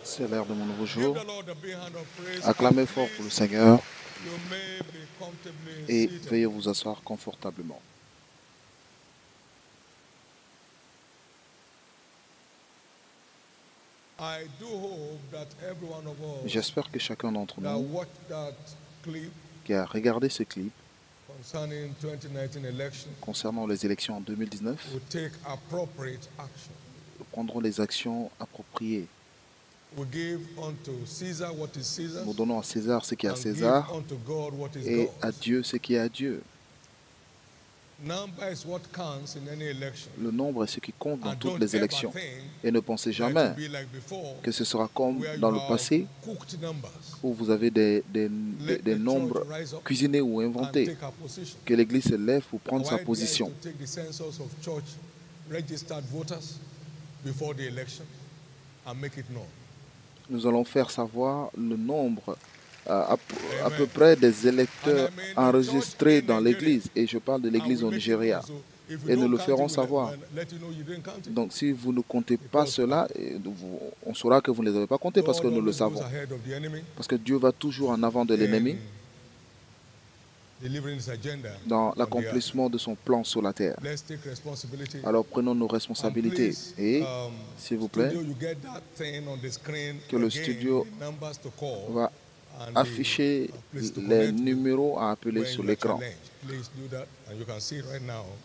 C'est l'heure de mon nouveau jour. Acclamez fort pour le Seigneur et veuillez vous asseoir confortablement. J'espère que chacun d'entre nous qui a regardé ce clip concernant les élections en 2019 prendront les actions appropriées. Nous donnons à César ce qui est à César et à Dieu ce qui est à Dieu. Le nombre est ce qui compte dans toutes les élections. Et ne pensez jamais que ce sera comme dans le passé où vous avez des nombres cuisinés ou inventés, que l'Église se lève pour prendre sa position. Nous allons faire savoir le nombre à peu près des électeurs enregistrés dans l'Église. Et je parle de l'Église au Nigeria. Et nous le ferons savoir. Donc si vous ne comptez pas cela, on saura que vous ne les avez pas comptés parce que nous le savons. Parce que Dieu va toujours en avant de l'ennemi dans l'accomplissement de son plan sur la terre. Alors prenons nos responsabilités et, s'il vous plaît, que le studio va afficher les numéros à appeler sur l'écran.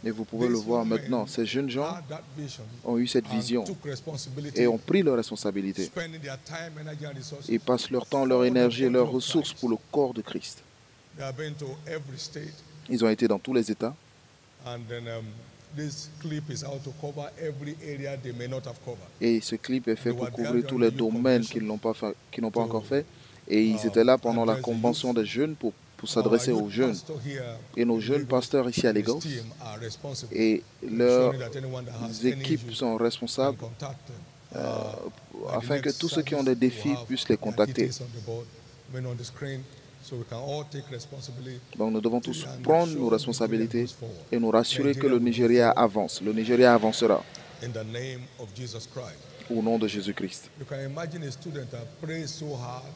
Et vous pouvez le voir maintenant. Ces jeunes gens ont eu cette vision et ont pris leurs responsabilités. Ils passent leur temps, leur énergie et leurs ressources pour le corps de Christ. Ils ont été dans tous les États. Et ce clip est fait pour couvrir tous les domaines qu'ils n'ont pas encore fait. Et ils étaient là pendant la convention des jeunes pour s'adresser aux jeunes. Et nos jeunes pasteurs ici à Lagos et leurs équipes sont responsables afin que tous ceux qui ont des défis puissent les contacter. Donc nous devons tous prendre nos responsabilités et nous rassurer que le Nigeria avance. Le Nigeria avancera. Au nom de Jésus-Christ.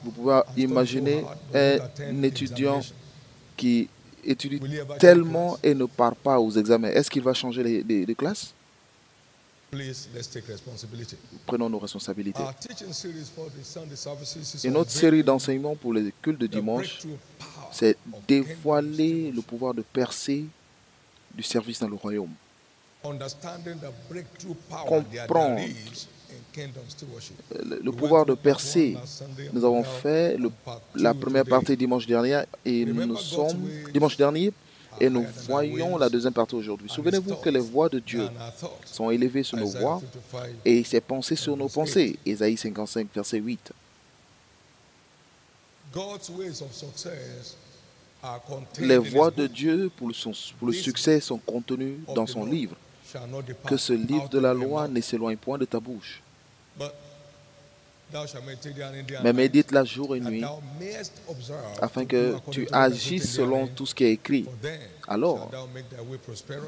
Vous pouvez imaginer un étudiant qui étudie tellement et ne part pas aux examens. Est-ce qu'il va changer les classes? Prenons nos responsabilités. Une autre série d'enseignements pour les cultes de dimanche, c'est dévoiler le pouvoir de percer du service dans le royaume. Comprendre le pouvoir de percer. Nous avons fait la première partie dimanche dernier et nous voyons la deuxième partie aujourd'hui. Souvenez-vous que les voix de Dieu sont élevées sur nos voix et ses pensées sur nos pensées. Ésaïe 55, verset 8. Les voies de Dieu pour le succès sont contenues dans son livre. Que ce livre de la loi ne s'éloigne point de ta bouche. Mais médite-la jour et nuit, afin que tu agisses selon tout ce qui est écrit. Alors,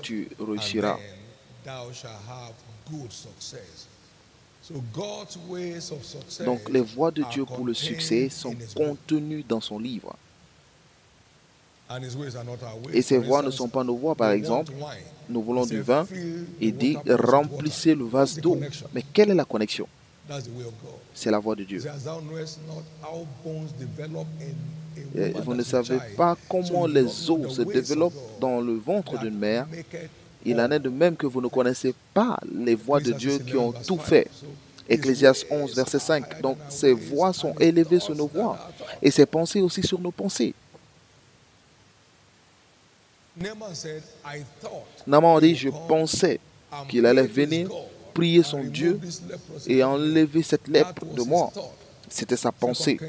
tu réussiras. Donc, les voies de Dieu pour le succès sont contenues dans son livre. Et ces voies ne sont pas nos voies. Par exemple, nous voulons du vin et dit remplissez le vase d'eau. Mais quelle est la connexion? C'est la voie de Dieu. Et vous ne savez pas comment les eaux se développent dans le ventre d'une mère. Il en est de même que vous ne connaissez pas les voies de Dieu qui ont tout fait. Ecclésiaste 11, verset 5. Donc, ces voies sont élevées sur nos voies et ces pensées aussi sur nos pensées. Naaman dit, je pensais qu'il allait venir, prier son Dieu et enlever cette lèpre de moi. C'était sa pensée.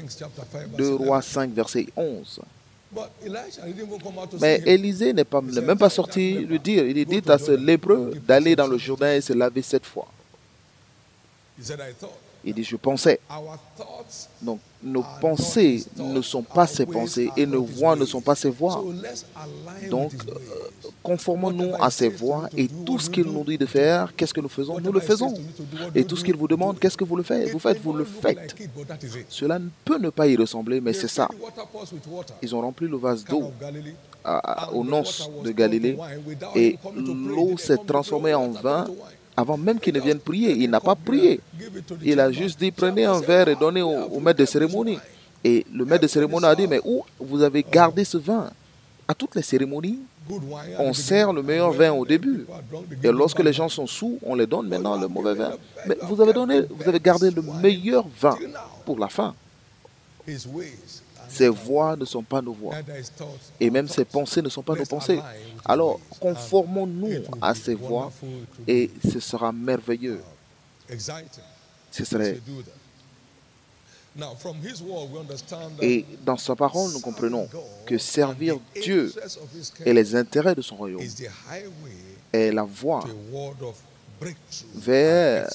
2 Rois 5, verset 11. Mais Élisée n'est même pas sorti lui dire. Il dit à ce lépreux d'aller dans le Jourdain et se laver 7 fois. Il dit, je pensais. Donc, nos pensées ne sont pas ses pensées et nos voix ne sont pas ses voix. Donc, conformons-nous à ses voix et tout ce qu'il nous dit de faire, qu'est-ce que nous faisons? Nous le faisons. Et tout ce qu'il vous demande, qu'est-ce que vous le faites? Vous le faites. Cela peut ne pas y ressembler, mais c'est ça. Ils ont rempli le vase d'eau aux noces de Galilée et l'eau s'est transformée en vin avant même qu'il ne vienne prier. Il n'a pas prié. Il a juste dit, prenez un verre et donnez au maître de cérémonie. Et le maître de cérémonie a dit, mais où vous avez gardé ce vin? À toutes les cérémonies, on sert le meilleur vin au début. Et lorsque les gens sont sous, on les donne maintenant le mauvais vin. Mais vous avez gardé le meilleur vin pour la fin. Ses voix ne sont pas nos voix. Et même ses pensées ne sont pas nos pensées. Alors, conformons-nous à ses voix et ce sera merveilleux. Ce serait... Et dans sa parole, nous comprenons que servir Dieu et les intérêts de son royaume est la voie vers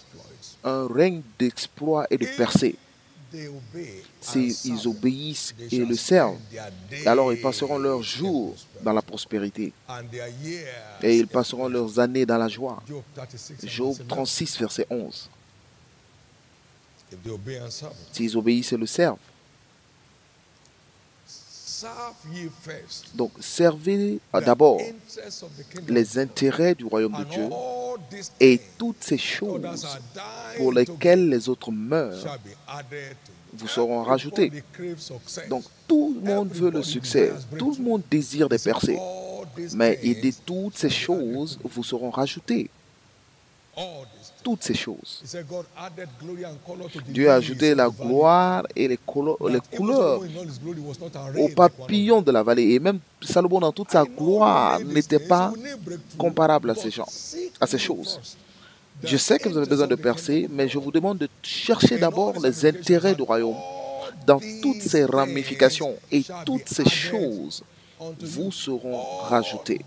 un règne d'exploit et de percée. S'ils obéissent et le servent, alors ils passeront leurs jours dans la prospérité et ils passeront leurs années dans la joie. Job 36, verset 11. S'ils obéissent et le servent. Donc, servez d'abord les intérêts du royaume de Dieu et toutes ces choses pour lesquelles les autres meurent vous seront rajoutées. Donc, tout le monde veut le succès, tout le monde désire des percées, mais il dit toutes ces choses vous seront rajoutées. Toutes ces choses. Dieu a ajouté la gloire et les couleurs aux papillons de la vallée. Et même Salomon, dans toute sa gloire, n'était pas comparable à ces choses. Je sais que vous avez besoin de percer, mais je vous demande de chercher d'abord les intérêts du royaume dans toutes ces ramifications. Et toutes ces choses vous seront rajoutées.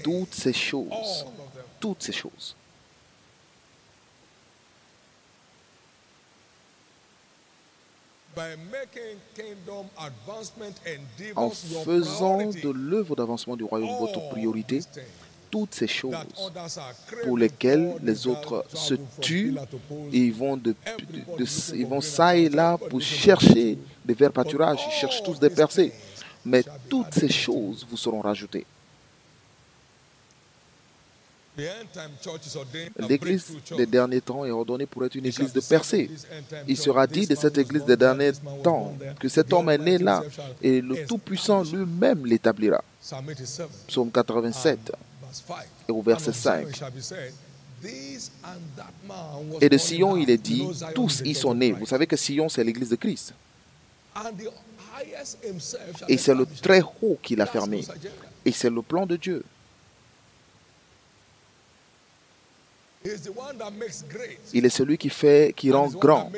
Toutes ces choses. Toutes ces choses. En faisant de l'œuvre d'avancement du royaume votre priorité, toutes ces choses pour lesquelles les autres se tuent, ils vont ça et là pour chercher des verts pâturages, ils cherchent tous des percées. Mais toutes ces choses vous seront rajoutées. L'église des derniers temps est ordonnée pour être une église de percée. Il sera dit de cette église des derniers temps que cet homme est né là et le Tout-Puissant lui-même l'établira. Psaume 87 et au verset 5. Et de Sion, il est dit, tous y sont nés. Vous savez que Sion, c'est l'église de Christ. Et c'est le très haut qui l'a fermé. Et c'est le plan de Dieu. Il est celui qui rend grand.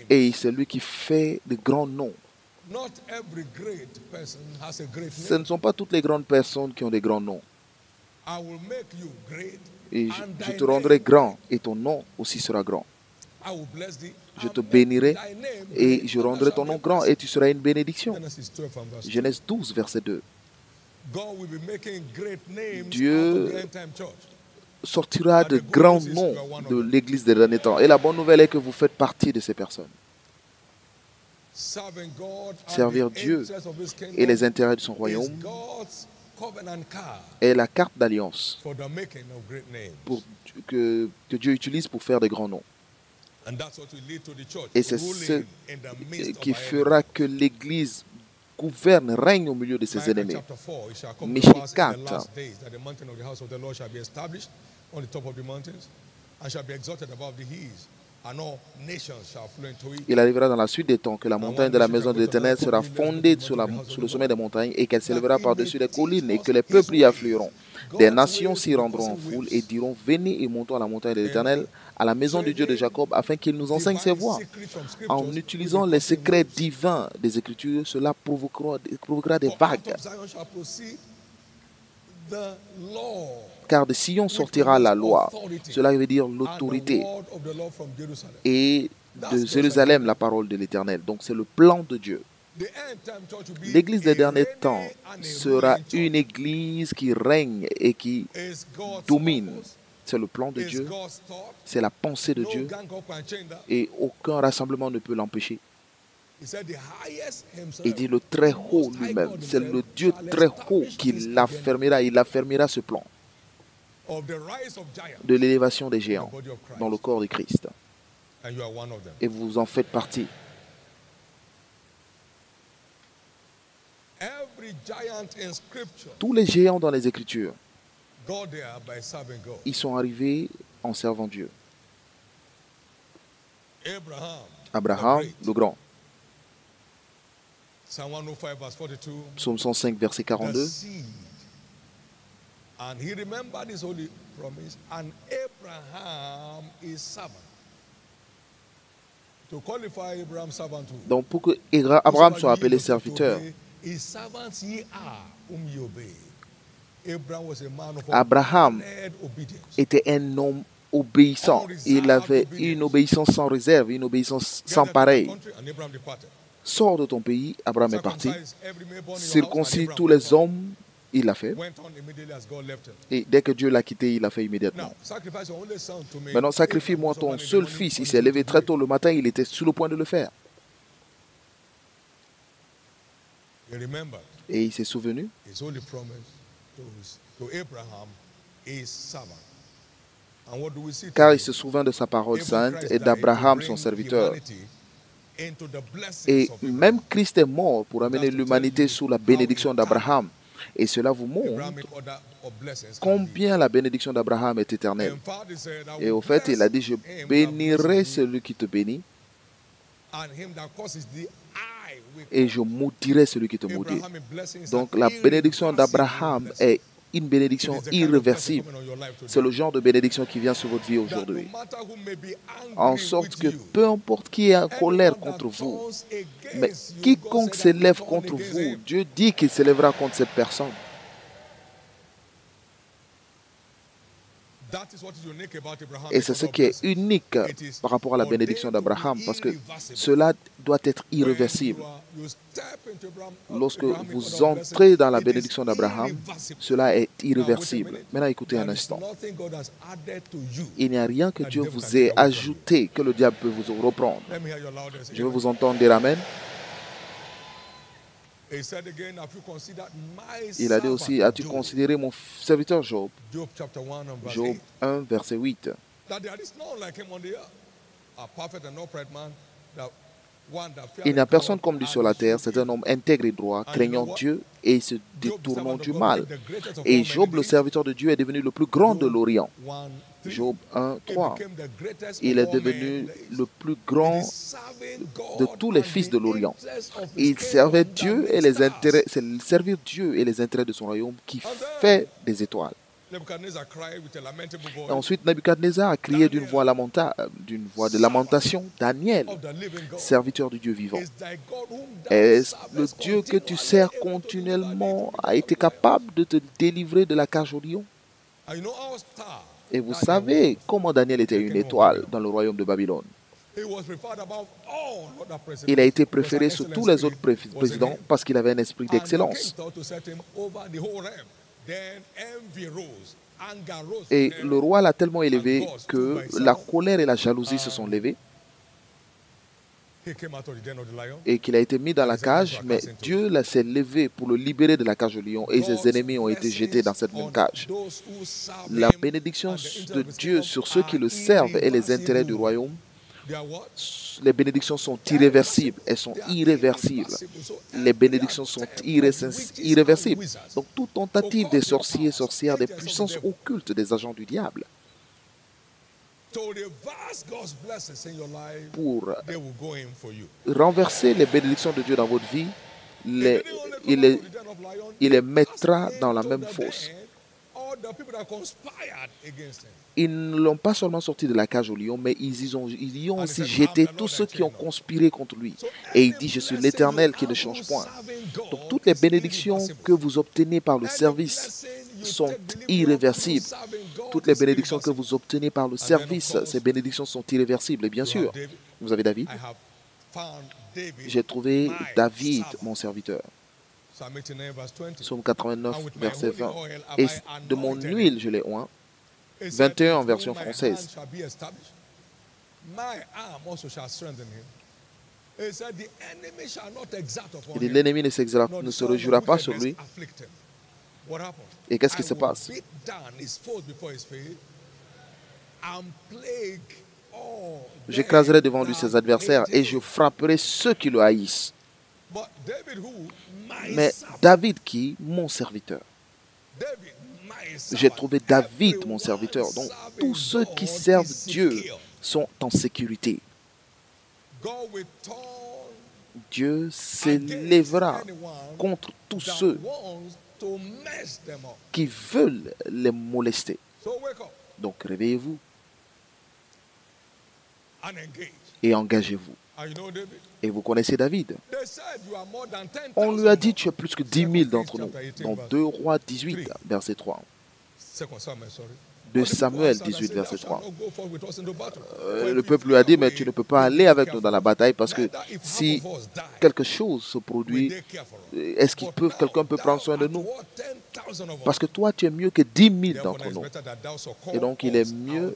Et celui qui fait de grands noms. Ce ne sont pas toutes les grandes personnes qui ont des grands noms. Et je te rendrai grand et ton nom aussi sera grand. Je te bénirai et je rendrai ton nom grand et tu seras une bénédiction. Genèse 12, verset 2. Dieu sortira de grands noms de l'église des derniers temps. Et la bonne nouvelle est que vous faites partie de ces personnes. Servir Dieu et les intérêts de son royaume est la carte d'alliance que Dieu utilise pour faire des grands noms. Et c'est ce qui fera que l'Église gouverne, règne au milieu de ses ennemis. Michée 4. Il arrivera dans la suite des temps que la montagne de la maison de l'Éternel sera fondée sur le sommet des montagnes et qu'elle s'élèvera par-dessus les collines et que les peuples y afflueront. Des nations s'y rendront en foule et diront, venez et montons à la montagne de l'Éternel, à la maison du Dieu de Jacob, afin qu'il nous enseigne ses voies. En utilisant les secrets divins des Écritures, cela provoquera des vagues. car de Sion sortira la loi. Cela veut dire l'autorité. Et de Jérusalem, la parole de l'Éternel. Donc c'est le plan de Dieu. L'Église des derniers temps sera une Église qui règne et qui domine. C'est le plan de Dieu, c'est la pensée de Dieu et aucun rassemblement ne peut l'empêcher. Il dit le très haut lui-même, c'est le Dieu très haut qui l'affermira, il affermira ce plan de l'élévation des géants dans le corps de Christ. Et vous en faites partie. Tous les géants dans les Écritures, ils sont arrivés en servant Dieu. Abraham, le grand. Psaume 105, verset 42. And he remembered his holy promise, and Abraham is servant. To qualify Abraham's servant. Donc pour que Abraham soit appelé serviteur, Abraham était un homme obéissant. Il avait une obéissance sans réserve, une obéissance sans pareil. Sors de ton pays, Abraham est parti. Circoncis tous les hommes, il l'a fait. Et dès que Dieu l'a quitté, il l'a fait immédiatement. Maintenant, sacrifie-moi ton seul fils. Il s'est levé très tôt le matin, il était sur le point de le faire. Et il s'est souvenu car il se souvint de sa parole sainte et d'Abraham son serviteur. Et même Christ est mort pour amener l'humanité sous la bénédiction d'Abraham. Et cela vous montre combien la bénédiction d'Abraham est éternelle. Et au fait, il a dit, je bénirai celui qui te bénit et je maudirai celui qui te maudit. Donc la bénédiction d'Abraham est une bénédiction irréversible. C'est le genre de bénédiction qui vient sur votre vie aujourd'hui. En sorte que peu importe qui est en colère contre vous, mais quiconque s'élève contre vous, Dieu dit qu'il s'élèvera contre cette personne. Et c'est ce qui est unique par rapport à la bénédiction d'Abraham, parce que cela doit être irréversible. Lorsque vous entrez dans la bénédiction d'Abraham, cela est irréversible. Maintenant, écoutez un instant. Il n'y a rien que Dieu vous ait ajouté que le diable peut vous reprendre. Je veux vous entendre dire Amen. Il a dit aussi, as-tu considéré mon serviteur Job? Job 1, verset 8. Il n'y a personne comme lui sur la terre, c'est un homme intègre et droit, craignant Dieu et se détournant du mal. Et Job, le serviteur de Dieu, est devenu le plus grand de l'Orient. Job 1, 3. Il est devenu le plus grand de tous les fils de l'Orient. Il servait Dieu et les intérêts, c'est servir Dieu et les intérêts de son royaume qui fait des étoiles. Et ensuite, Nebuchadnezzar a crié d'une voix de lamentation. Daniel, serviteur du Dieu vivant. Est-ce le Dieu que tu sers continuellement a été capable de te délivrer de la cage au lion? Et vous savez comment Daniel était une étoile dans le royaume de Babylone. Il a été préféré sur tous les autres présidents parce qu'il avait un esprit d'excellence. Et le roi l'a tellement élevé que la colère et la jalousie se sont levées et qu'il a été mis dans la cage, mais Dieu s'est levé pour le libérer de la cage au lion et ses ennemis ont été jetés dans cette même cage. La bénédiction de Dieu sur ceux qui le servent et les intérêts du royaume, les bénédictions sont irréversibles, elles sont irréversibles. Les bénédictions sont irréversibles. Donc toute tentative des sorciers, sorcières, des puissances occultes, des agents du diable, pour renverser les bénédictions de Dieu dans votre vie, il les mettra dans la même fosse. Ils ne l'ont pas seulement sorti de la cage au lion, mais ils y ont aussi jeté tous ceux qui ont conspiré contre lui. Et il dit, je suis l'Éternel qui ne change point. Donc toutes les bénédictions que vous obtenez par le service sont irréversibles. Toutes les bénédictions que vous obtenez par le service, ces bénédictions sont irréversibles. Et bien sûr, vous avez David. J'ai trouvé David, mon serviteur. Psaume 89, verset 20. Et de mon huile, je l'ai oint. 21 en version française. Il dit, l'ennemi ne se réjouira pas sur lui. Et qu'est-ce qui se passe? J'écraserai devant lui ses adversaires et je frapperai ceux qui le haïssent. Mais David qui? Mon serviteur. J'ai trouvé David, mon serviteur. Donc, tous ceux qui servent Dieu sont en sécurité. Dieu s'élèvera contre tous ceux qui veulent les molester. Donc, réveillez-vous et engagez-vous. Et vous connaissez David. On lui a dit, tu es plus que 10 000 d'entre nous. Dans 2 Rois 18, verset 3. 2 Samuel 18, verset 3. Le peuple lui a dit, mais tu ne peux pas aller avec nous dans la bataille parce que si quelque chose se produit, est-ce qu'il peut, quelqu'un peut prendre soin de nous? Parce que toi, tu es mieux que 10 000 d'entre nous. Et donc, il est mieux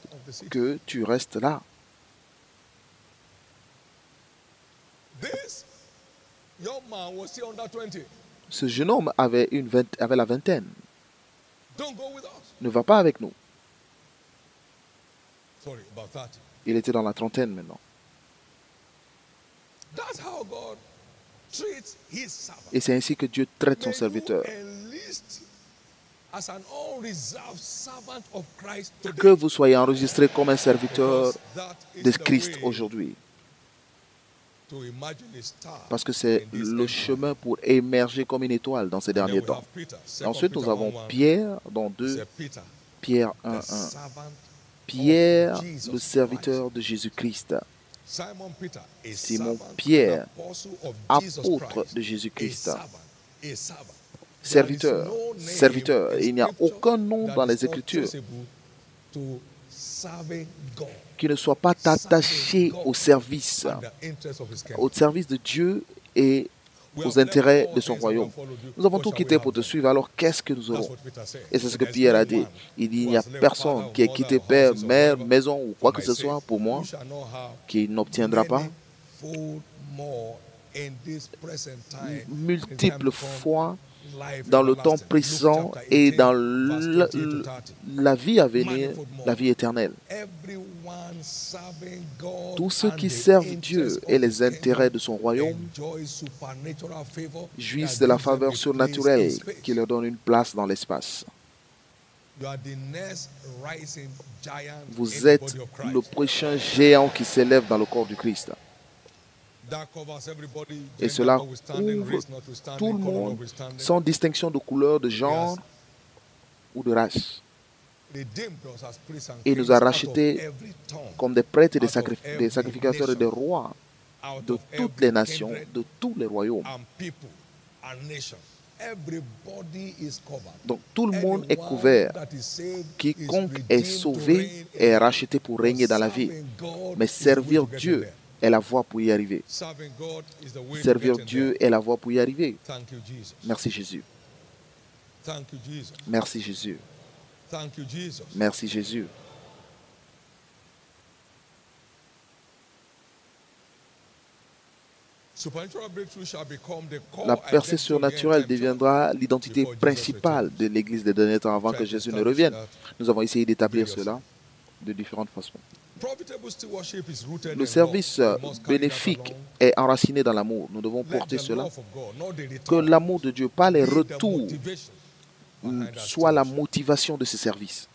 que tu restes là. Ce jeune homme avait la vingtaine. Ne va pas avec nous. Il était dans la trentaine maintenant. Et c'est ainsi que Dieu traite son serviteur. Que vous soyez enregistré comme un serviteur de Christ aujourd'hui. Parce que c'est le chemin pour émerger comme une étoile dans ces derniers temps. Et ensuite, nous avons Pierre dans 2 Pierre 1:1. Pierre, le serviteur de Jésus-Christ. Simon Pierre, apôtre de Jésus-Christ. Serviteur, serviteur. Il n'y a aucun nom dans les Écritures qui ne soit pas attaché au service de Dieu et aux intérêts de son royaume. Nous avons tout quitté pour te suivre, alors qu'est-ce que nous aurons? Et c'est ce que Pierre a dit. Il dit, il n'y a personne qui ait quitté père, mère, maison ou quoi que ce soit pour moi qui n'obtiendra pas multiples fois dans le temps présent et dans la vie à venir, la vie éternelle. Tous ceux qui servent Dieu et les intérêts de son royaume jouissent de la faveur surnaturelle qui leur donne une place dans l'espace. Vous êtes le prochain géant qui s'élève dans le corps du Christ. Et cela couvre tout le monde sans distinction de couleur, de genre ou de race. Il nous a rachetés comme des prêtres et des sacrificateurs et des rois de toutes les nations, de tous les royaumes. Donc tout le monde est couvert. Quiconque est sauvé est racheté pour régner dans la vie. Mais servir Dieu est la voie pour y arriver. Servir Dieu est la voie pour y arriver. Merci Jésus. Merci Jésus. Merci Jésus. La percée surnaturelle deviendra l'identité principale de l'Église des derniers temps avant que Jésus ne revienne. Nous avons essayé d'établir cela de différentes façons. Le service bénéfique est enraciné dans l'amour. Nous devons porter cela. Que l'amour de Dieu, pas les retours, soit la motivation de ce service.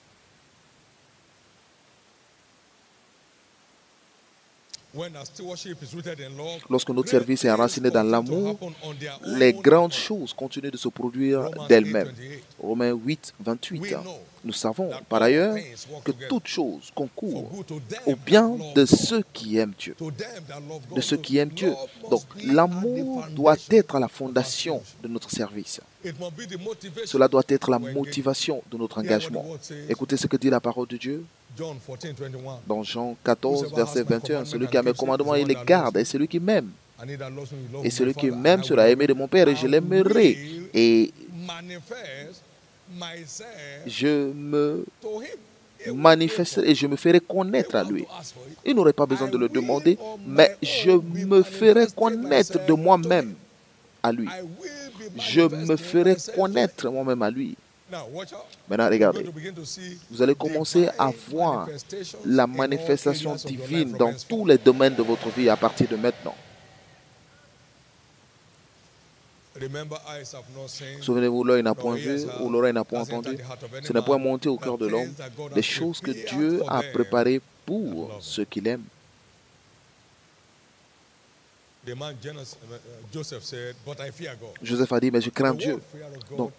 Lorsque notre service est enraciné dans l'amour, les grandes choses continuent de se produire d'elles-mêmes. Romains 8, 28. Nous savons par ailleurs que toute chose concourt au bien de ceux qui aiment Dieu. De ceux qui aiment Dieu. Donc l'amour doit être la fondation de notre service. Cela doit être la motivation de notre engagement. Écoutez ce que dit la parole de Dieu. Dans Jean 14, verset 21, celui qui a mes commandements, il les garde, et celui qui m'aime. Et celui qui m'aime sera aimé de mon Père, et je l'aimerai. Et je me manifesterai et je me ferai connaître à lui. Il n'aurait pas besoin de le demander, mais je me ferai connaître de moi-même à lui. Je me ferai connaître moi-même à lui. Maintenant, regardez, vous allez commencer à voir la manifestation divine dans tous les domaines de votre vie à partir de maintenant. Souvenez-vous, l'œil n'a point vu ou l'oreille n'a point entendu. Ce n'est point monté au cœur de l'homme des choses que Dieu a préparées pour ceux qu'il aime. Joseph a dit, mais je crains Dieu. Donc,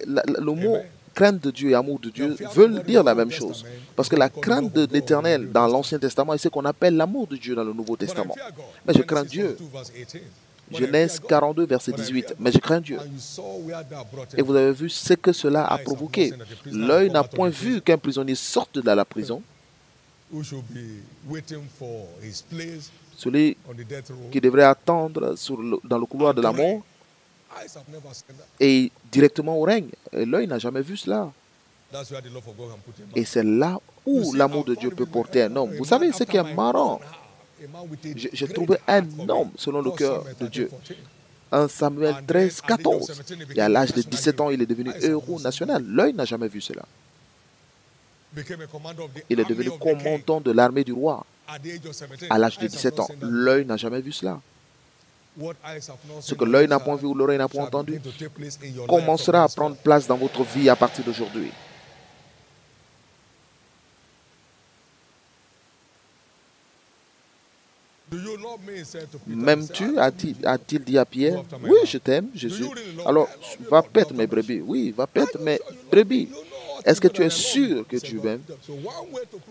le mot crainte de Dieu et amour de Dieu veulent dire la même chose. Parce que la crainte de l'Éternel dans l'Ancien Testament est ce qu'on appelle l'amour de Dieu dans le Nouveau Testament. Mais je crains Dieu. Genèse 42, verset 18. Mais je crains Dieu. Et vous avez vu ce que cela a provoqué. L'œil n'a point vu qu'un prisonnier sorte de la prison. Celui qui devrait attendre dans le couloir de la mort et directement au règne. L'œil n'a jamais vu cela. Et c'est là où l'amour de Dieu peut porter un homme. Vous savez ce qui est marrant? J'ai trouvé un homme selon le cœur de Dieu. 1 Samuel 13, 14. Et à l'âge de 17 ans, il est devenu héros national. L'œil n'a jamais vu cela. Il est devenu commandant de l'armée du roi. À l'âge de 17 ans, l'œil n'a jamais vu cela. Ce que l'œil n'a point vu ou l'oreille n'a point entendu commencera à prendre place dans votre vie à partir d'aujourd'hui. M'aimes-tu? A-t-il dit à Pierre? Oui, je t'aime, Jésus. Alors, va paître mes brebis. Oui, va paître mes brebis. Est-ce que tu es sûr que tu m'aimes?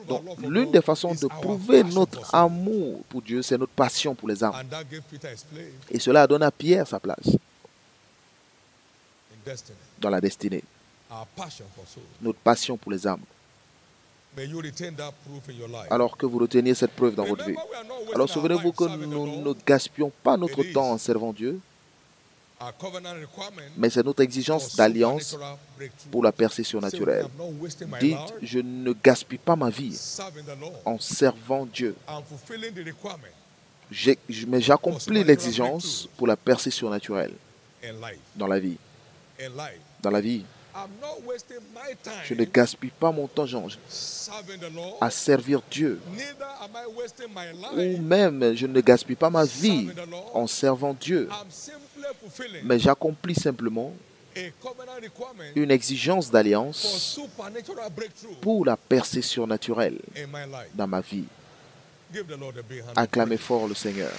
Donc, l'une des façons de prouver notre amour pour Dieu, c'est notre passion pour les âmes. Et cela a donné à Pierre sa place dans la destinée. Notre passion pour les âmes. Alors que vous reteniez cette preuve dans votre vie. Alors souvenez-vous que nous ne gaspillons pas notre temps en servant Dieu, mais c'est notre exigence d'alliance pour la percée surnaturelle. Dites, je ne gaspille pas ma vie en servant Dieu, mais j'accomplis l'exigence pour la percée surnaturelle dans la vie. Dans la vie. Je ne gaspille pas mon temps, Jean, à servir Dieu. Ou même, je ne gaspille pas ma vie en servant Dieu. Mais j'accomplis simplement une exigence d'alliance pour la percée surnaturelle dans ma vie. Acclamez fort le Seigneur.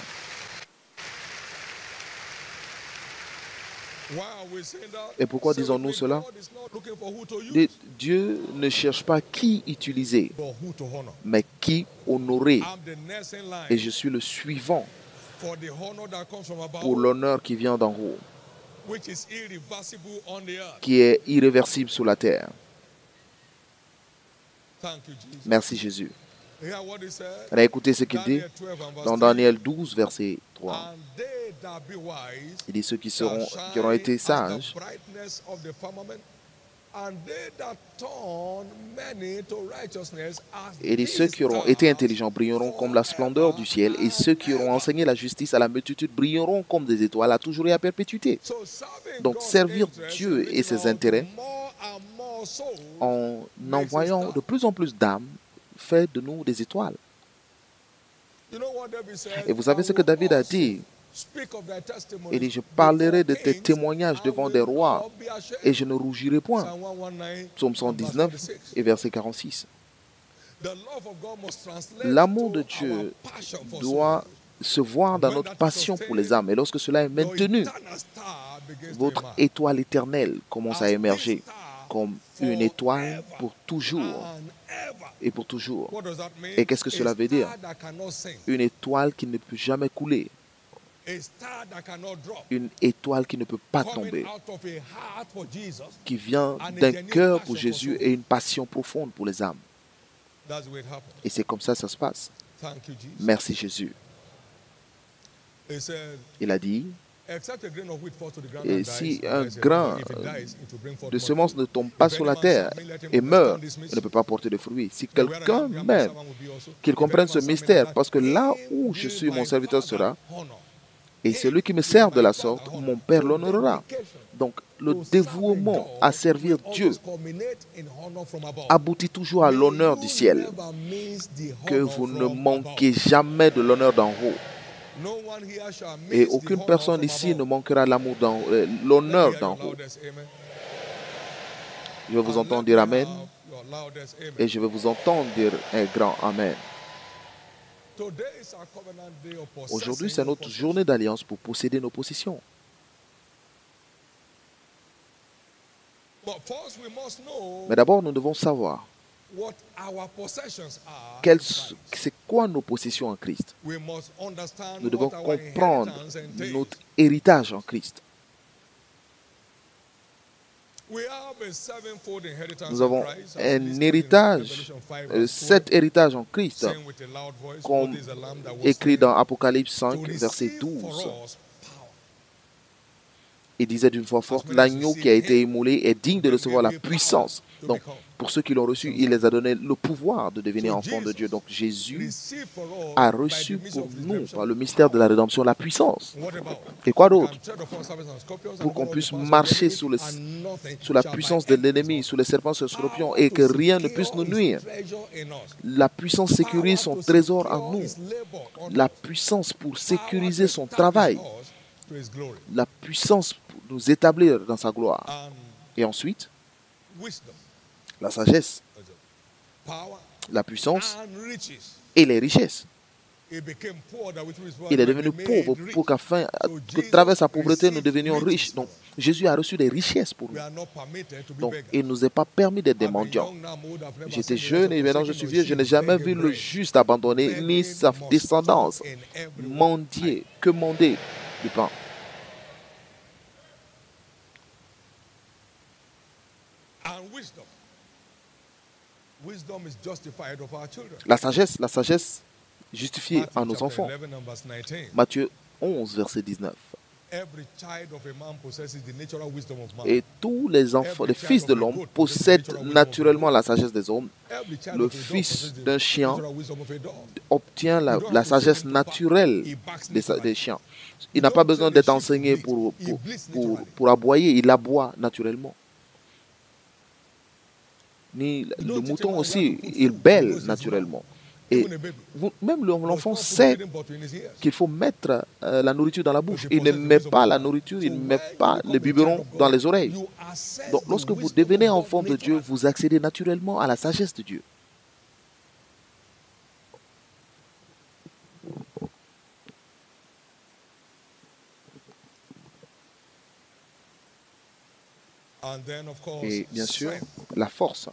Et pourquoi disons-nous cela? Dieu ne cherche pas qui utiliser, mais qui honorer. Et je suis le suivant pour l'honneur qui vient d'en haut, qui est irréversible sur la terre. Merci Jésus. Écoutez ce qu'il dit dans Daniel 12, verset 3. Il dit ceux qui auront été sages et ceux qui auront été intelligents brilleront comme la splendeur du ciel, et ceux qui auront enseigné la justice à la multitude brilleront comme des étoiles à toujours et à perpétuité. Donc servir Dieu et ses intérêts en envoyant de plus en plus d'âmes fait de nous des étoiles. Et vous savez ce que David a dit? Il dit, je parlerai de tes témoignages devant des rois et je ne rougirai point. Psaume 119 et verset 46. L'amour de Dieu doit se voir dans notre passion pour les âmes. Et lorsque cela est maintenu, votre étoile éternelle commence à émerger comme une étoile pour toujours et pour toujours. Et qu'est-ce que cela veut dire? Une étoile qui ne peut jamais couler. Une étoile qui ne peut pas tomber, qui vient d'un cœur pour Jésus et une passion profonde pour les âmes. Et c'est comme ça que ça se passe. Merci Jésus. Il a dit, et si un grain de semence ne tombe pas sur la terre et meurt, il ne peut pas porter de fruits. Si quelqu'un même, qu'il comprenne ce mystère, parce que là où je suis, mon serviteur sera, et celui qui me sert de la sorte, mon Père l'honorera. Donc, le dévouement à servir Dieu aboutit toujours à l'honneur du ciel. Que vous ne manquez jamais de l'honneur d'en haut. Et aucune personne ici ne manquera l'honneur d'en haut. Je vais vous entendre dire Amen. Et je vais vous entendre dire un grand Amen. Aujourd'hui, c'est notre journée d'alliance pour posséder nos possessions. Mais d'abord, nous devons savoir c'est quoi nos possessions en Christ. Nous devons comprendre notre héritage en Christ. Nous avons un héritage, 7 héritages en Christ, comme écrit dans Apocalypse 5, verset 12. Il disait d'une voix forte, l'agneau qui a été immolé est digne de recevoir la puissance. Donc, pour ceux qui l'ont reçu, il les a donné le pouvoir de devenir enfants de Dieu. Donc, Jésus a reçu pour nous, par le mystère de la rédemption, la puissance. Et quoi d'autre? Pour qu'on puisse marcher sous la puissance de l'ennemi, sous les serpents, sous les scorpions, et que rien ne puisse nous nuire. La puissance sécurise son trésor en nous. La puissance pour sécuriser son travail. La puissance pour nous établir dans sa gloire. Et ensuite, la sagesse, la puissance et les richesses. Il est devenu pauvre pour qu'afin que travers sa pauvreté, nous devenions riches. Donc, Jésus a reçu des richesses pour nous. Donc, il ne nous est pas permis d'être des mendiants. J'étais jeune et maintenant je suis vieux. Je n'ai jamais vu le juste abandonné, ni sa descendance mendier, que mander du pain. La sagesse justifiée à nos enfants. Matthieu 11, verset 19. Et tous les enfants, les fils de l'homme possèdent naturellement la sagesse des hommes. Le fils d'un chien obtient la sagesse naturelle des chiens. Il n'a pas besoin d'être enseigné pour aboyer, il aboie naturellement. Ni le mouton aussi, il bêle naturellement. Et même l'enfant sait qu'il faut mettre la nourriture dans la bouche. Il ne met pas la nourriture, il ne met pas le biberon dans les oreilles. Donc lorsque vous devenez enfant de Dieu, vous accédez naturellement à la sagesse de Dieu. Et bien sûr, la force.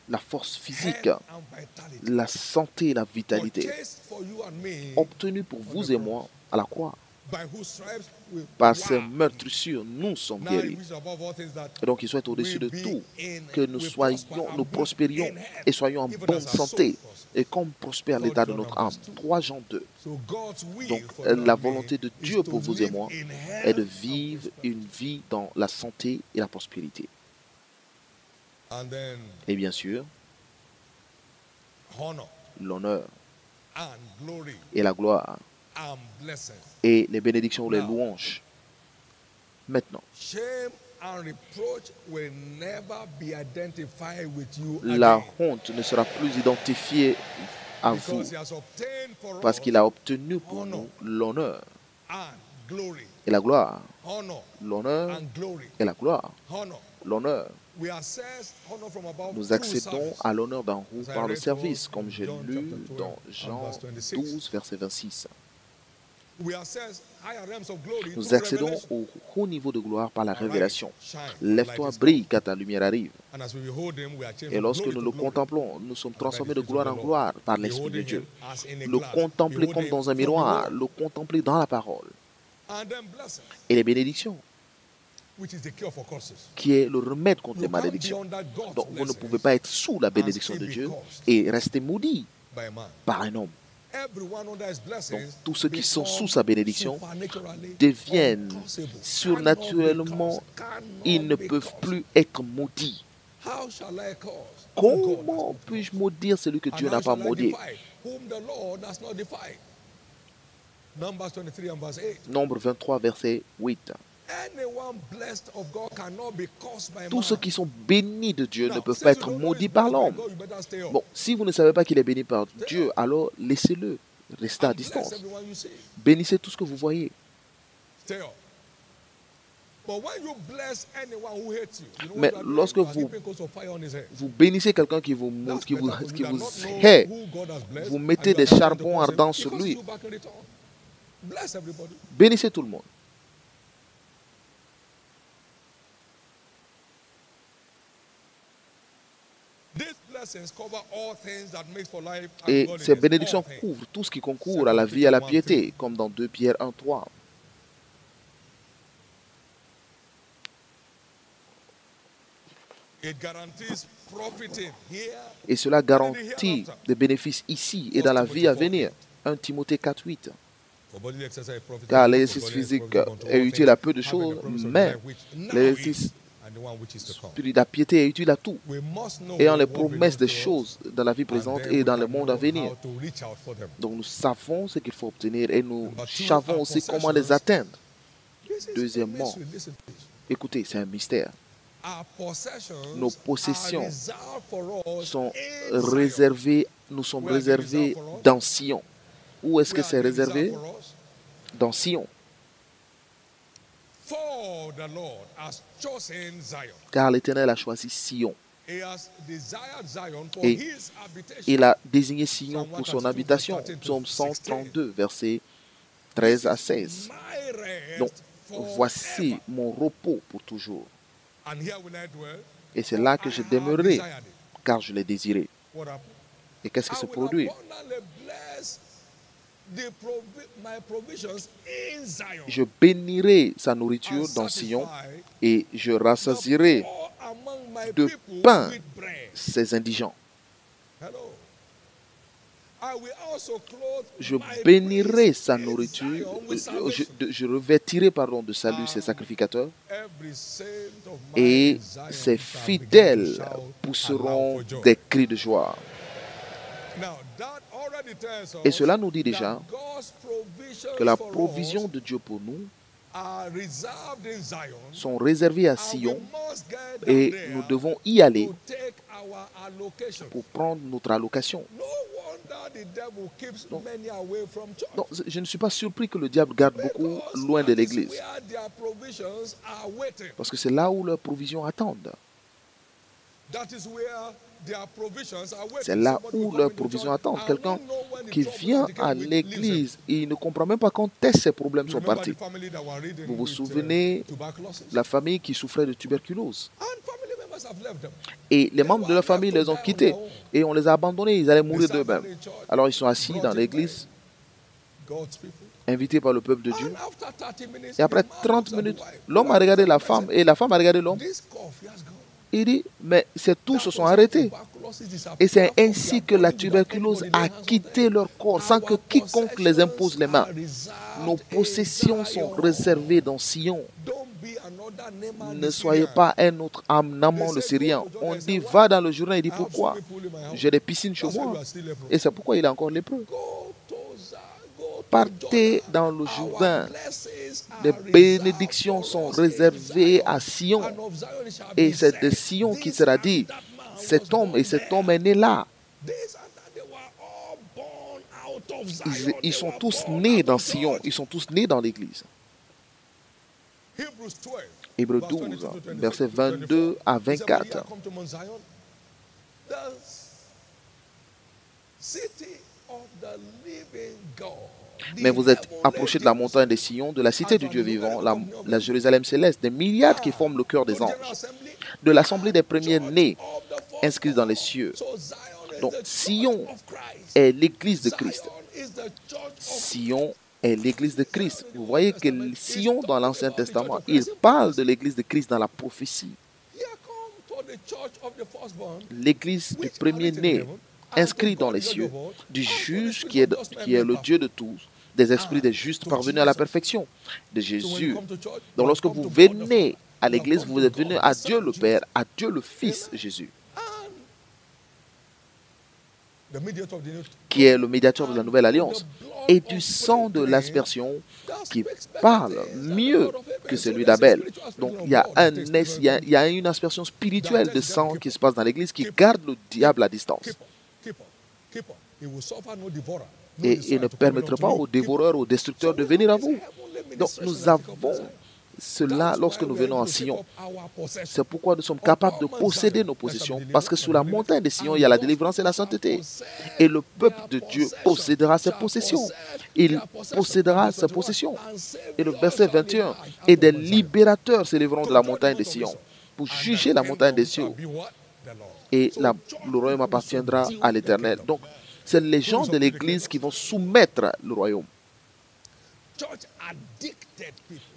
La force physique, la santé et la vitalité, obtenue pour vous et moi à la croix. Par ces meurtrissures, nous sommes guéris. Et donc, il soit au-dessus de tout, que nous prospérions et soyons en bonne santé. Et comme prospère l'état de notre âme. 3 Jean 2. Donc, la volonté de Dieu pour vous et moi est de vivre une vie dans la santé et la prospérité. Et bien sûr, l'honneur et la gloire et les bénédictions ou les louanges. Maintenant, la honte ne sera plus identifiée à vous parce qu'il a obtenu pour nous l'honneur et la gloire. L'honneur et la gloire. L'honneur Nous accédons à l'honneur d'en haut par le service, comme j'ai lu dans Jean 12, verset 26. Nous accédons au haut niveau de gloire par la révélation. Lève-toi, brille, car ta lumière arrive. Et lorsque nous le contemplons, nous sommes transformés de gloire en gloire par l'Esprit de Dieu. Le contempler comme dans un miroir, le contempler dans la parole. Et les bénédictions, qui est le remède contre les malédictions. Donc vous ne pouvez pas être sous la bénédiction de Dieu et rester maudit par un homme. Donc tous ceux qui sont sous sa bénédiction deviennent surnaturellement, ils ne peuvent plus être maudits. Comment puis-je maudire celui que Dieu n'a pas maudit? Nombre 23, verset 8. Tous ceux qui sont bénis de Dieu ne peuvent pas être maudits par l'homme. Bon, si vous ne savez pas qu'il est béni par Dieu, alors laissez-le. Restez à distance. Bénissez tout ce que vous voyez. Mais lorsque vous bénissez quelqu'un qui vous hait, vous mettez des charbons ardents sur lui. Bénissez tout le monde. Et ces bénédictions couvrent tout ce qui concourt à la vie et à la piété, comme dans 2 Pierre 1:3. Et cela garantit des bénéfices ici et dans la vie à venir. 1 Timothée 4:8. Car l'exercice physique est utile à peu de choses, mais l'exercice de la piété est utile à tout. Ayant les promesses des choses dans la vie présente et dans le monde à venir. Donc nous savons ce qu'il faut obtenir et nous savons aussi comment les atteindre. Deuxièmement, écoutez, c'est un mystère. Nos possessions sont réservées, nous sommes réservés dans Sion. Où est-ce que c'est réservé? Dans Sion. Car l'Éternel a choisi Sion. Et il a désigné Sion pour son habitation. Psaume 132, versets 13 à 16. Donc, voici mon repos pour toujours. Et c'est là que je demeurerai, car je l'ai désiré. Et qu'est-ce qui se produit? Je bénirai sa nourriture dans Sion et je rassasierai de pain ses indigents. Je bénirai sa nourriture, je revêtirai de salut ses sacrificateurs et ses fidèles pousseront des cris de joie. Et cela nous dit déjà que la provision de Dieu pour nous sont réservées à Sion et nous devons y aller pour prendre notre allocation. Donc, je ne suis pas surpris que le diable garde beaucoup loin de l'Église. Parce que c'est là où leurs provisions attendent. C'est là où leurs provisions attendent. Quelqu'un qui vient à l'église et il ne comprend même pas quand ces problèmes sont partis. Vous vous souvenez de la famille qui souffrait de tuberculose. Et les membres de la famille les ont quittés et on les a abandonnés, ils allaient mourir d'eux-mêmes. Alors ils sont assis dans l'église, invités par le peuple de Dieu. Et après 30 minutes, l'homme a regardé la femme et la femme a regardé l'homme. Il dit, mais tous se sont arrêtés. Et c'est ainsi que la tuberculose a quitté leur corps sans que quiconque les impose les mains. Nos possessions sont réservées dans Sion. Ne soyez pas un autre amant le Syrien. On dit, va dans le journal, il dit, pourquoi? J'ai des piscines chez moi. Et c'est pourquoi il est encore lépreux. Partez dans le Jourdain. Les bénédictions sont réservées à Sion. Et c'est de Sion qui sera dit, cet homme est né là. Ils sont tous nés dans Sion. Ils sont tous nés dans l'église. Hebrews 12, Hébreux verse 12, 22 to 24. versets 22 à He said, when ye 24. are come to Mount Zion, the city of the living God. Mais vous êtes approchés de la montagne des Sion, de la cité du Dieu vivant, la Jérusalem céleste, des milliards qui forment le cœur des anges, de l'assemblée des premiers-nés inscrits dans les cieux. Donc, Sion est l'église de Christ. Sion est l'église de Christ. Vous voyez que Sion, dans l'Ancien Testament, il parle de l'église de Christ dans la prophétie. L'église du premier-né, inscrit dans les cieux, du juge qui est le Dieu de tous, des esprits des justes parvenus à la perfection, de Jésus. Donc lorsque vous venez à l'église, vous êtes venus à Dieu le Père, à Dieu le Fils, Jésus, qui est le médiateur de la nouvelle alliance, et du sang de l'aspersion qui parle mieux que celui d'Abel. Donc il y a une aspersion spirituelle de sang qui se passe dans l'église qui garde le diable à distance. Et il ne permettra pas aux dévoreurs, aux destructeurs de venir à vous. Donc nous avons cela lorsque nous venons à Sion. C'est pourquoi nous sommes capables de posséder nos possessions, parce que sous la montagne de Sion, il y a la délivrance et la sainteté. Et le peuple de Dieu possédera ses possessions. Il possédera ses possessions. Et le verset 21, et des libérateurs s'élèveront de la montagne de Sion pour juger la montagne des cieux. Et le royaume appartiendra à l'Éternel. Donc, c'est les gens de l'Église qui vont soumettre le royaume.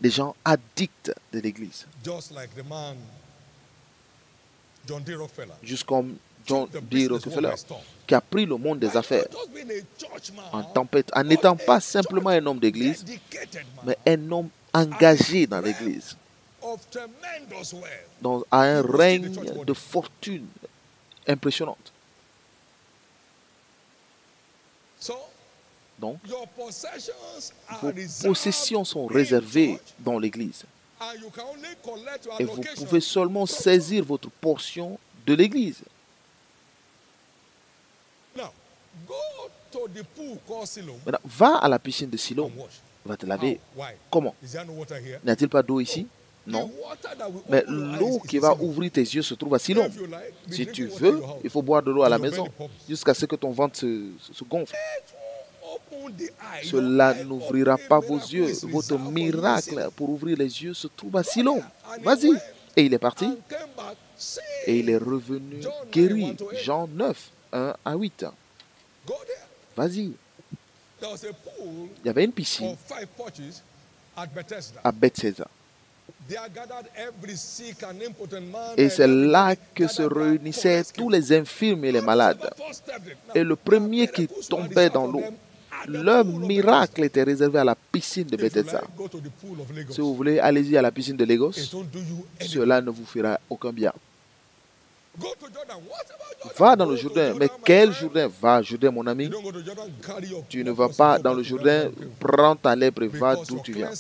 Des gens addicts de l'Église. Juste comme John D. Rockefeller, qui a pris le monde des affaires en tempête, en n'étant pas simplement un homme d'Église, mais un homme engagé dans l'Église, à un règne de fortune impressionnante. Donc, vos possessions sont réservées dans l'Église. Et vous pouvez seulement saisir votre portion de l'Église. Maintenant, va à la piscine de Siloam. Va te laver. Comment? N'y a-t-il pas d'eau ici? Non. Mais l'eau qui va ouvrir tes yeux se trouve à Siloam. Si tu veux, il faut boire de l'eau à la maison jusqu'à ce que ton ventre se gonfle. Cela n'ouvrira pas vos yeux. Votre miracle pour ouvrir les yeux se trouve à Siloam. Vas-y. Et il est parti. Et il est revenu guéri. Jean 9, 1 à 8. Vas-y. Il y avait une piscine à Bethesda. Et c'est là que se réunissaient tous les infirmes et les malades. Et le premier qui tombait dans l'eau, leur miracle était réservé à la piscine de Bethesda. Si vous voulez, allez-y à la piscine de Lagos. Cela ne vous fera aucun bien. Va dans le Jourdain. Mais quel Jourdain? Va, Jourdain, mon ami. Tu ne vas pas dans le Jourdain, prends ta lèpre et va d'où tu viens.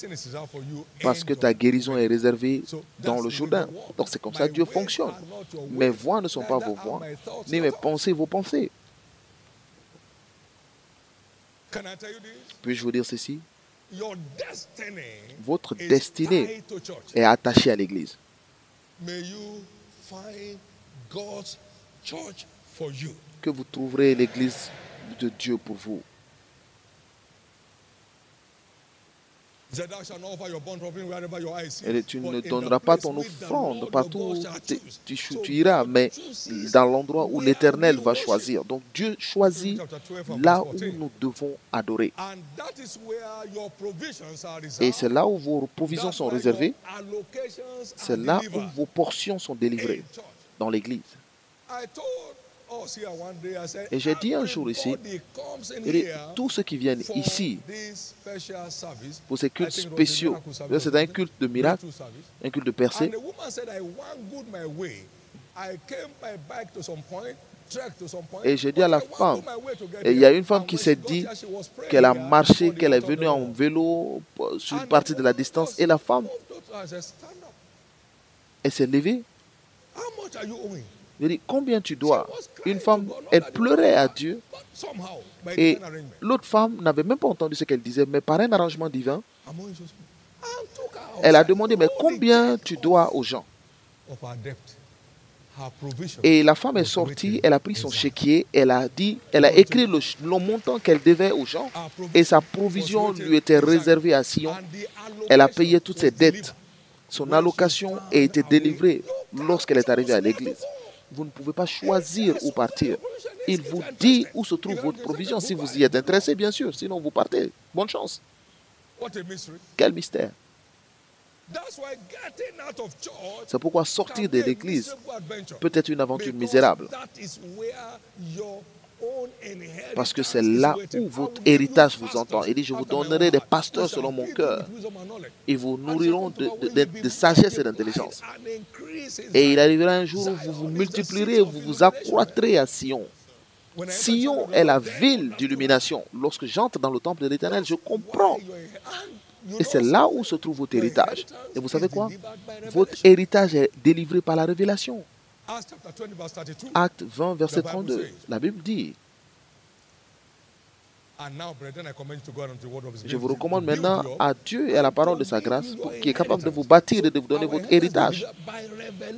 Parce que ta guérison est réservée dans le Jourdain. Donc c'est comme ça que Dieu fonctionne. Mes voix ne sont pas vos voix, ni mes pensées vos pensées. Puis-je vous dire ceci? Votre destinée est attachée à l'Église. Que vous trouverez l'Église de Dieu pour vous. Et tu ne donneras pas ton offrande partout où tu iras, mais dans l'endroit où l'Éternel va choisir. Donc Dieu choisit là où nous devons adorer. Et c'est là où vos provisions sont réservées. C'est là où vos portions sont délivrées, dans l'Église. Et j'ai dit un jour ici, tous ceux qui viennent ici pour ces cultes spéciaux, c'est un culte de miracle, un culte de percée. Et j'ai dit à la femme, et il y a une femme qui s'est dit qu'elle a marché, qu'elle est venue en vélo sur une partie de la distance, et la femme, elle s'est levée. Je dis, combien tu dois? Une femme, elle pleurait à Dieu. Et l'autre femme n'avait même pas entendu ce qu'elle disait, mais par un arrangement divin, Elle a demandé, mais combien tu dois aux gens? Et la femme est sortie, elle a pris son chéquier, elle a écrit le montant qu'elle devait aux gens et sa provision lui était réservée à Sion. Elle a payé toutes ses dettes. Son allocation a été délivrée lorsqu'elle est arrivée à l'église. Vous ne pouvez pas choisir où partir. Il vous dit où se trouve votre provision si vous y êtes intéressé, bien sûr. Sinon, vous partez. Bonne chance. Quel mystère. C'est pourquoi sortir de l'église peut être une aventure misérable. Parce que c'est là où votre héritage vous entend. Il dit, je vous donnerai des pasteurs selon mon cœur. Ils vous nourriront de sagesse et d'intelligence. Et il arrivera un jour où vous vous multiplierez, vous vous accroîtrez à Sion. Sion est la ville d'illumination. Lorsque j'entre dans le temple de l'Éternel, je comprends. Et c'est là où se trouve votre héritage. Et vous savez quoi? Votre héritage est délivré par la révélation. Acte 20, verset 32. La Bible dit, je vous recommande maintenant à Dieu et à la parole de sa grâce qui est capable de vous bâtir et de vous donner votre héritage.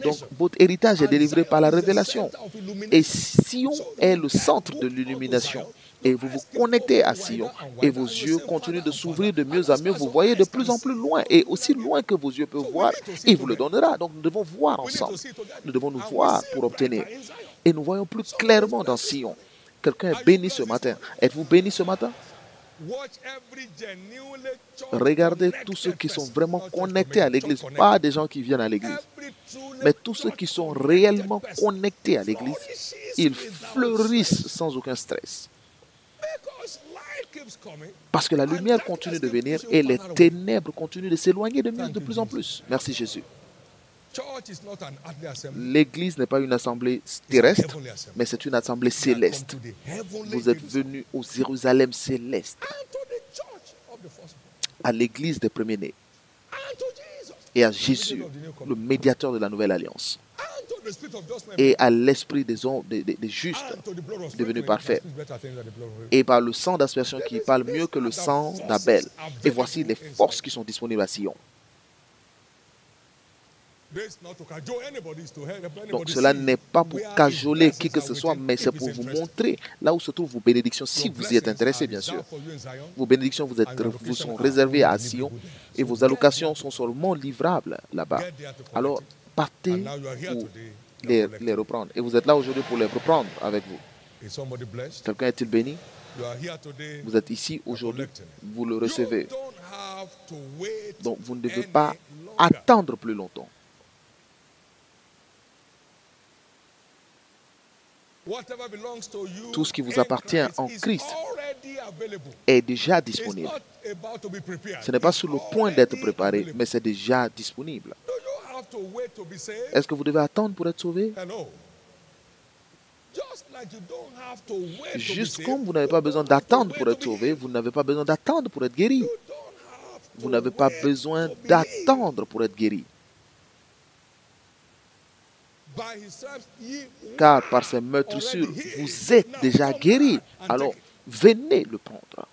Donc, votre héritage est délivré par la révélation. Et Sion est le centre de l'illumination. Et vous vous connectez à Sion et vos yeux continuent de s'ouvrir de mieux en mieux. Vous voyez de plus en plus loin et aussi loin que vos yeux peuvent voir, il vous le donnera. Donc nous devons voir ensemble. Nous devons nous voir pour obtenir. Et nous voyons plus clairement dans Sion. Quelqu'un est béni ce matin. Êtes-vous béni ce matin? Regardez tous ceux qui sont vraiment connectés à l'église, pas des gens qui viennent à l'église, mais tous ceux qui sont réellement connectés à l'église, ils fleurissent sans aucun stress. Parce que la lumière continue de venir et les ténèbres continuent de s'éloigner de plus en plus. Merci Jésus. L'église n'est pas une assemblée terrestre, mais c'est une assemblée céleste. Vous êtes venus au Jérusalem céleste, à l'église des premiers-nés, et à Jésus, le médiateur de la nouvelle alliance, et à l'esprit des justes devenus parfaits, et par le sang d'aspersion qui parle mieux que le sang d'Abel. Et voici les forces qui sont disponibles à Sion. Donc cela n'est pas pour cajoler qui que ce soit, mais c'est pour vous montrer là où se trouvent vos bénédictions, si vous y êtes intéressé, bien sûr. Vos bénédictions vous sont réservées à Sion et vos allocations sont seulement livrables là-bas. Alors partez pour les reprendre. Et vous êtes là aujourd'hui pour les reprendre avec vous. Quelqu'un est-il béni? Vous êtes ici aujourd'hui, vous le recevez. Donc vous ne devez pas attendre plus longtemps. Tout ce qui vous appartient en Christ est déjà disponible. Ce n'est pas sur le point d'être préparé, mais c'est déjà disponible. Est-ce que vous devez attendre pour être sauvé? Juste comme vous n'avez pas besoin d'attendre pour être sauvé, vous n'avez pas besoin d'attendre pour être guéri. Vous n'avez pas besoin d'attendre pour être guéri. Car par ces meurtrissures, vous êtes déjà guéri. Alors, venez le prendre.